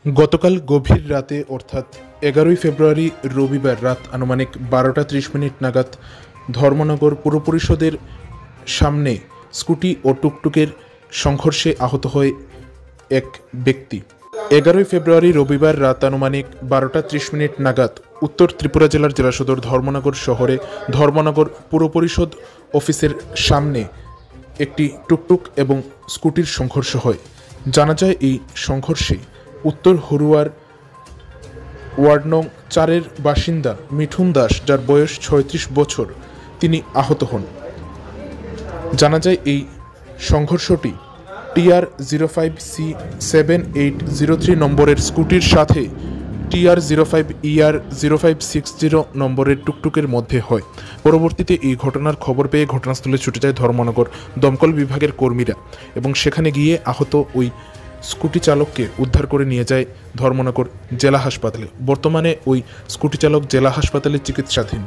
গতকাল গভীর রাতে অর্থাৎ 11ই ফেব্রুয়ারি রবিবার রাত আনুমানিক 12টা 30 মিনিট নাগাদ ধর্মনগর পুর পরিষদের সামনে স্কুটি ও টুকটুকের সংঘর্ষে আহত হয় এক ব্যক্তি। 11ই ফেব্রুয়ারি রবিবার রাত আনুমানিক 12টা 30 মিনিট নাগাদ উত্তর ত্রিপুরা জেলার জেলা সদর ধর্মনগর শহরে ধর্মনগর পুর পরিষদ অফিসের সামনে একটি টুকটুক এবং স্কুটির সংঘর্ষ হয়। জানা যায় এই সংঘর্ষে উত্তর হরুয়ার ওয়ার্ড নং 4-এর বাসিন্দা মিঠুন দাস, যার বয়স 36 বছর, তিনি আহত হন। জানা যায় এই সংঘর্ষটি TR05C7803 নম্বরের স্কুটির সাথে TR05ER0560 নম্বরের টুকটুকের মধ্যে হয়। পরবর্তীতে এই ঘটনার খবর পেয়ে ঘটনাস্থলে ছুটে যায় ধর্মনগর দমকল বিভাগের কর্মীরা এবং সেখানে গিয়ে আহত ওই স্কুটি চালককে উদ্ধার করে নিয়ে যায় ধর্মনগর জেলা হাসপাতালে। বর্তমানে ওই স্কুটি চালক জেলা হাসপাতালে চিকিৎসাধীন।